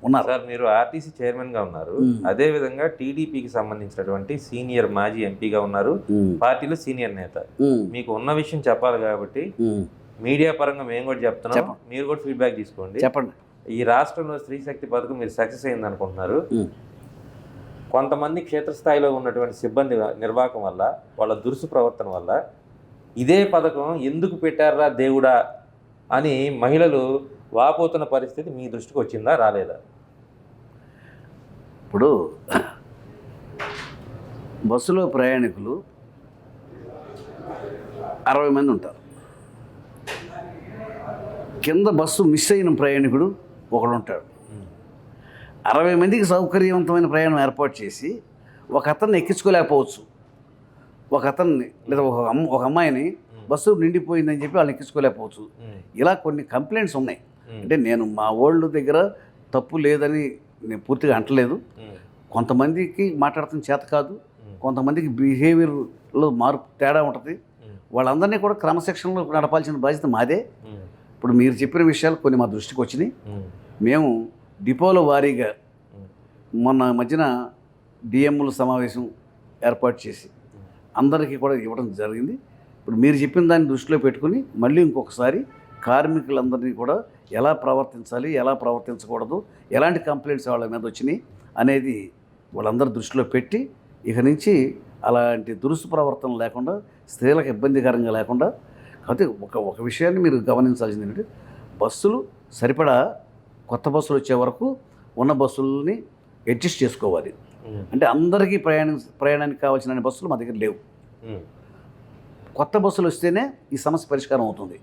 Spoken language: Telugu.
ఉన్నారు సార్. మీరు ఆర్టీసీ చైర్మన్గా ఉన్నారు, అదేవిధంగా టీడీపీకి సంబంధించినటువంటి సీనియర్ మాజీ ఎంపీగా ఉన్నారు, పార్టీలో సీనియర్ నేత. మీకు ఉన్న విషయం చెప్పాలి కాబట్టి మీడియా పరంగా మేము కూడా చెప్తున్నాం, మీరు కూడా ఫీడ్బ్యాక్ తీసుకోండి. చెప్పండి. ఈ రాష్ట్రంలో స్త్రీ శక్తి పథకం మీరు సక్సెస్ అయింది అనుకుంటున్నారు. కొంతమంది క్షేత్రస్థాయిలో ఉన్నటువంటి సిబ్బంది నిర్వాహకం వల్ల, వాళ్ళ దురుసు ప్రవర్తన వల్ల ఇదే పథకం ఎందుకు పెట్టారా దేవుడా అని మహిళలు వాపోతున్న పరిస్థితి మీ దృష్టికి వచ్చిందా, రాలేదా? ఇప్పుడు బస్సులో ప్రయాణికులు 60 మంది ఉంటారు. కింద బస్సు మిస్ అయిన ప్రయాణికుడు ఒకడు ఉంటాడు. 60 మందికి సౌకర్యవంతమైన ప్రయాణం ఏర్పాటు చేసి ఒక అతన్ని ఎక్కించుకోలేకపోవచ్చు, ఒక అతన్ని లేదా ఒక అమ్మాయిని బస్సు నిండిపోయిందని చెప్పి వాళ్ళని ఎక్కించుకోలేకపోవచ్చు. ఇలా కొన్ని కంప్లైంట్స్ ఉన్నాయి. అంటే నేను మా వాళ్ళ దగ్గర తప్పు లేదని నేను పూర్తిగా అంటలేదు. కొంతమందికి మాట్లాడటం చేత కాదు, కొంతమందికి బిహేవియర్లో మార్పు తేడా ఉంటుంది. వాళ్ళందరినీ కూడా క్రమశిక్షణలో నడపాల్సిన బాధ్యత మాదే. ఇప్పుడు మీరు చెప్పిన విషయాలు కొన్ని మా దృష్టికి వచ్చినాయి. మేము డిపోల వారీగా మొన్న మధ్యన డిఎంల సమావేశం ఏర్పాటు చేసి అందరికీ కూడా ఇవ్వడం జరిగింది. ఇప్పుడు మీరు చెప్పిన దాన్ని దృష్టిలో పెట్టుకుని మళ్ళీ ఇంకొకసారి కార్మికులందరినీ కూడా ఎలా ప్రవర్తించాలి, ఎలా ప్రవర్తించకూడదు, ఎలాంటి కంప్లైంట్స్ వాళ్ళ మీద వచ్చినాయి అనేది వాళ్ళందరూ దృష్టిలో పెట్టి ఇక నుంచి అలాంటి దురుసు ప్రవర్తన లేకుండా, స్త్రీలకు ఇబ్బందికరంగా లేకుండా. కాబట్టి ఒక విషయాన్ని మీరు గమనించాల్సింది ఏంటంటే, బస్సులు సరిపడా కొత్త బస్సులు వచ్చే వరకు ఉన్న బస్సులని అడ్జస్ట్ చేసుకోవాలి. అంటే అందరికీ ప్రయాణానికి కావాల్సిన బస్సులు మా దగ్గర లేవు. కొత్త బస్సులు వస్తేనే ఈ సమస్య పరిష్కారం అవుతుంది.